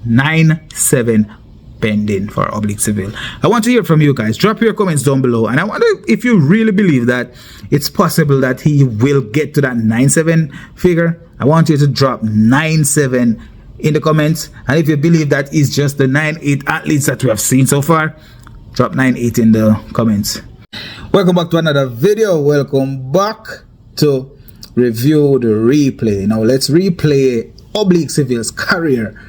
9.7 pending for Oblique Seville. I want to hear from you guys. Drop your comments down below, and I wonder if you really believe that it's possible that he will get to that 9.7 figure. I want you to drop 9.7 in the comments, and if you believe that is just the 9.8 athletes that we have seen so far, drop 9.8 in the comments. Welcome back to another video. Welcome back to review the replay. Now let's replay Oblique Seville's career.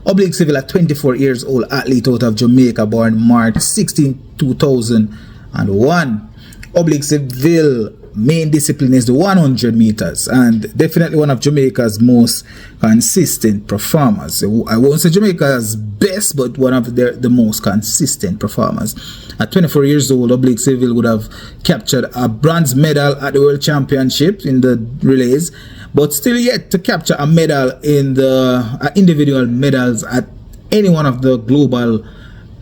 Oblique Seville, a 24 years old athlete out of Jamaica, born March 16, 2001. Oblique Seville main discipline is the 100 meters, and definitely one of Jamaica's most consistent performers. I won't say Jamaica's best, but one of the most consistent performers. At 24 years old, Oblique Seville would have captured a bronze medal at the World Championship in the relays, but still yet to capture a medal in the individual medals at any one of the global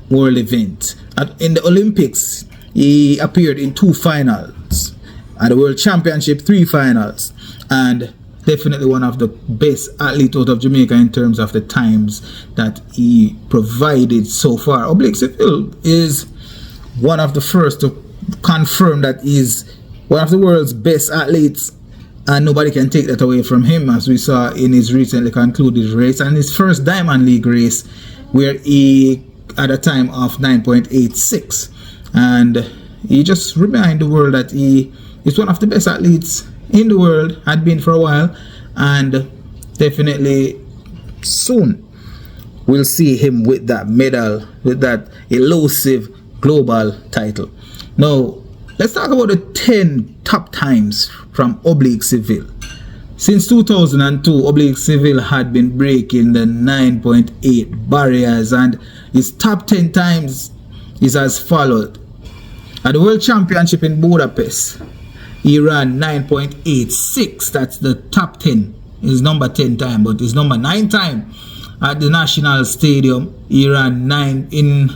world events. In the Olympics, he appeared in 2 finals. At the World Championship, 3 finals, and definitely one of the best athletes out of Jamaica in terms of the times that he provided so far. Oblique Seville is one of the first to confirm that he's one of the world's best athletes, and nobody can take that away from him, as we saw in his recently concluded race and his first Diamond League race, where he at a time of 9.86, and he just reminded the world that he is one of the best athletes in the world, had been for a while, and definitely soon we'll see him with that medal, with that elusive global title. Now let's talk about the 10 top times from Oblique Seville. Since 2002, Oblique Seville had been breaking the 9.8 barriers, and his top 10 times is as followed. At the World Championship in Budapest, he ran 9.86. That's the top 10. His number 10 time, but his number 9 time at the National Stadium, he ran 9 in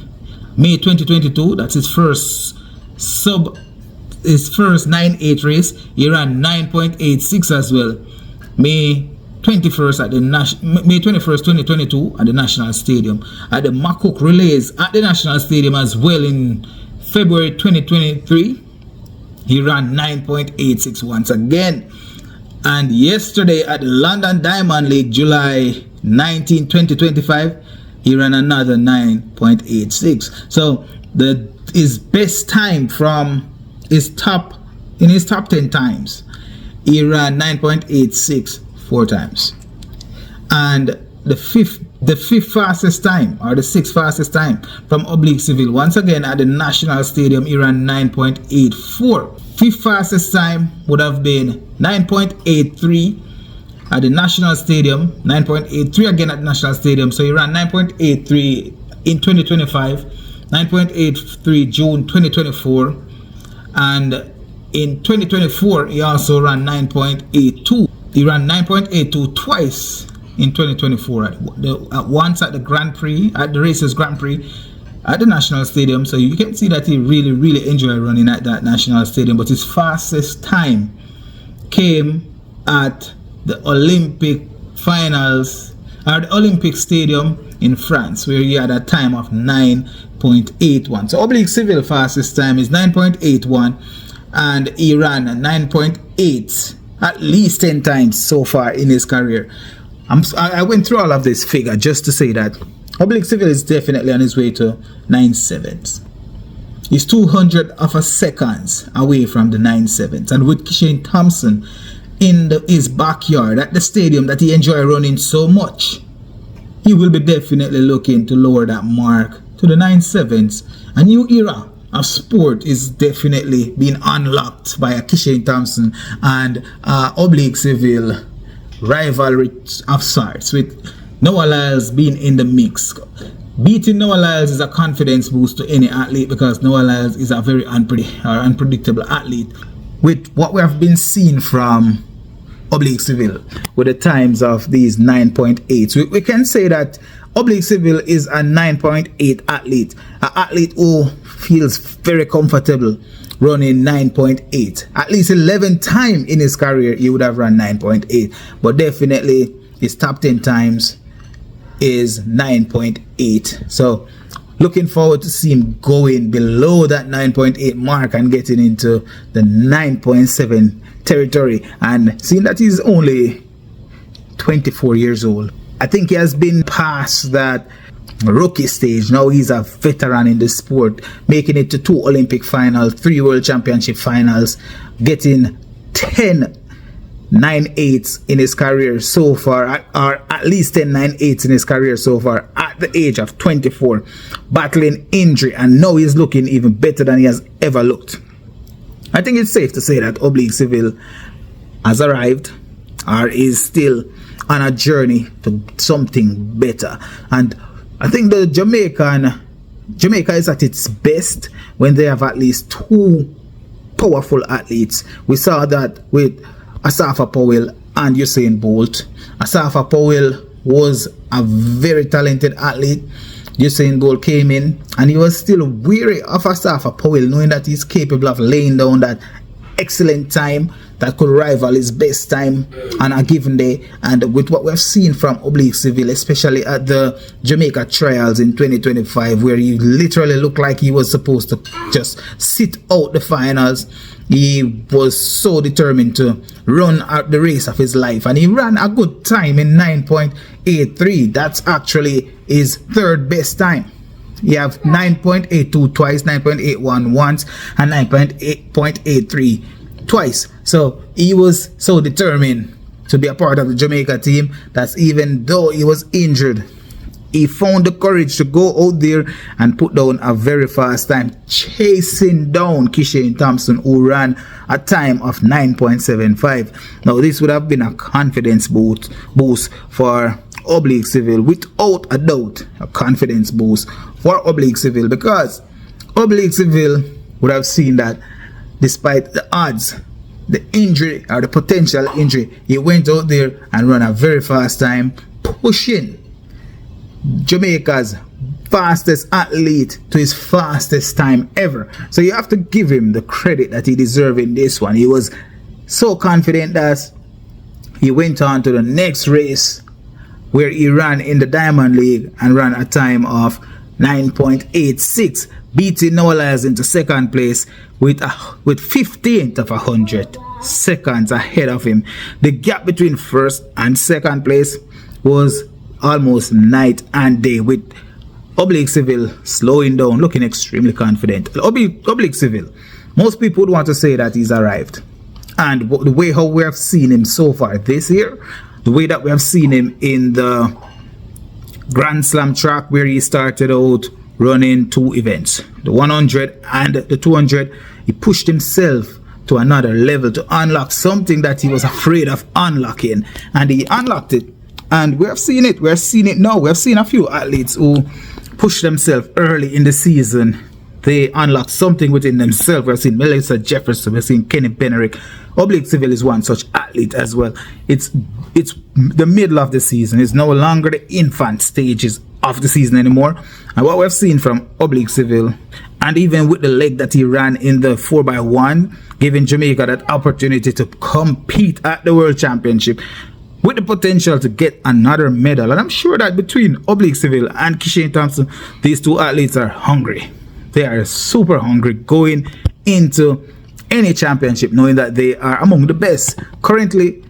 May 2022. That's his first 9.8 race. He ran 9.86 as well. May 21st, 2022 at the National Stadium. At the Makuk Relays at the National Stadium as well in February 2023. He ran 9.86 once again. And yesterday at the London Diamond League, July 19, 2025, he ran another 9.86. So his best time from his top 10 times, he ran 9.86 4 times. And the fifth fastest time, or the 6th fastest time from Oblique Seville, once again at the National Stadium, he ran 9.84. 5th fastest time would have been 9.83 at the National Stadium, 9.83 again at the National Stadium. So he ran 9.83 in 2025, 9.83 June 2024, and in 2024 he also ran 9.82. He ran 9.82 twice in 2024, once at the Grand Prix, at the Races Grand Prix at the National Stadium. So you can see that he really enjoyed running at that National Stadium. But his fastest time came at the Olympic finals, at the Olympic Stadium in France, where he had a time of 9.81. So Oblique Seville fastest time is 9.81, and he ran 9.8 at least 10 times so far in his career. I went through all of this figure just to say that Oblique Seville is definitely on his way to 9.7s. He's 200 of a seconds away from the 9.7s, and with Shane Thompson in his backyard at the stadium that he enjoys running so much, he will be definitely looking to lower that mark to the 9.7s. A new era of sport is definitely being unlocked by Shane Thompson and Oblique Seville rivalry of sorts, with Noah Lyles being in the mix. Beating Noah Lyles is a confidence boost to any athlete, because Noah Lyles is a very unpredictable athlete. With what we have been seeing from Oblique Seville with the times of these 9.8s, we can say that Oblique Seville is a 9.8 athlete, an athlete who feels very comfortable running 9.8. At least 11 times in his career he would have run 9.8, but definitely his top 10 times is 9.8. So looking forward to see him going below that 9.8 mark and getting into the 9.7 territory. And seeing that he's only 24 years old, I think he has been past that rookie stage. Now he's a veteran in the sport, making it to 2 Olympic finals, 3 World Championship finals, getting 10 9/8s in his career so far, or at least 10 9/8s in his career so far at the age of 24, battling injury, and now he's looking even better than he has ever looked. I think it's safe to say that Oblique Seville has arrived, or is still on a journey to something better. And I think the Jamaica is at its best when they have at least 2 powerful athletes. We saw that with Asafa Powell and Usain Bolt. Asafa Powell was a very talented athlete. Usain Bolt came in and he was still weary of Asafa Powell, knowing that he's capable of laying down that excellent time that could rival his best time on a given day. And with what we've seen from Oblique Seville, especially at the Jamaica trials in 2025, where he literally looked like he was supposed to just sit out the finals, he was so determined to run out the race of his life, and he ran a good time in 9.83. That's actually his 3rd best time. You have 9.82 twice, 9.81 once, and 9.83 twice. So he was so determined to be a part of the Jamaica team that even though he was injured, he found the courage to go out there and put down a very fast time, chasing down Kishane Thompson, who ran a time of 9.75. Now this would have been a confidence boost for Oblique Seville, without a doubt, a confidence boost for Oblique Seville, because Oblique Seville would have seen that despite the odds, the injury or the potential injury, he went out there and ran a very fast time, pushing Jamaica's fastest athlete to his fastest time ever. So you have to give him the credit that he deserves in this one. He was so confident that he went on to the next race, where he ran in the Diamond League and ran a time of 9.86, beating Noah Lyles into 2nd place with 15th of 100 seconds ahead of him. The gap between 1st and 2nd place was almost night and day, with Oblique Seville slowing down, looking extremely confident. Oblique Seville, most people would want to say that he's arrived, and the way how we have seen him so far this year, the way that we have seen him in the Grand Slam track, where he started out running 2 events, the 100 and the 200, he pushed himself to another level to unlock something that he was afraid of unlocking, and he unlocked it. And we have seen it. We're seeing it now. We have seen a few athletes who push themselves early in the season. They unlock something within themselves. We've seen Melissa Jefferson. We've seen Kenny Benerick. Oblique Seville is one such athlete as well. It's the middle of the season. It's no longer the infant stages of the season anymore. And what we've seen from Oblique Seville, and even with the leg that he ran in the 4x1, giving Jamaica that opportunity to compete at the World Championship, with the potential to get another medal. And I'm sure that between Oblique Seville and Kishane Thompson, these 2 athletes are hungry. They are super hungry going into any championship, knowing that they are among the best. Currently,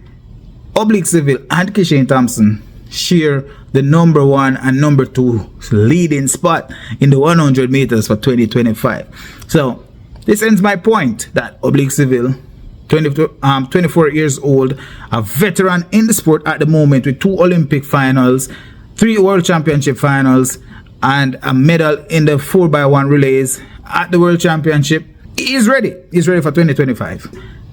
Oblique Seville and Kishane Thompson share the number 1 and number 2 leading spot in the 100 meters for 2025. So this ends my point that Oblique Seville, 24 years old, a veteran in the sport at the moment, with 2 Olympic finals, 3 World Championship finals, and a medal in the 4x1 relays at the World Championship. He's ready. He's ready for 2025.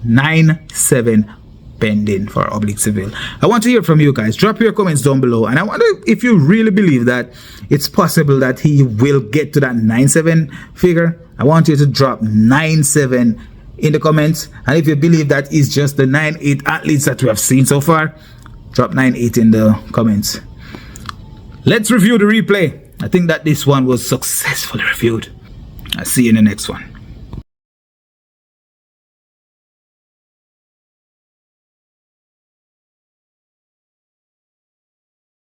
9-7 pending for Oblique Seville. I want to hear from you guys. Drop your comments down below, and I wonder if you really believe that it's possible that he will get to that 9-7 figure. I want you to drop 9-7 in the comments, and if you believe that is just the 9-8 athletes that we have seen so far, drop 9-8 in the comments. Let's review the replay. I think that this one was successfully reviewed. I'll see you in the next one.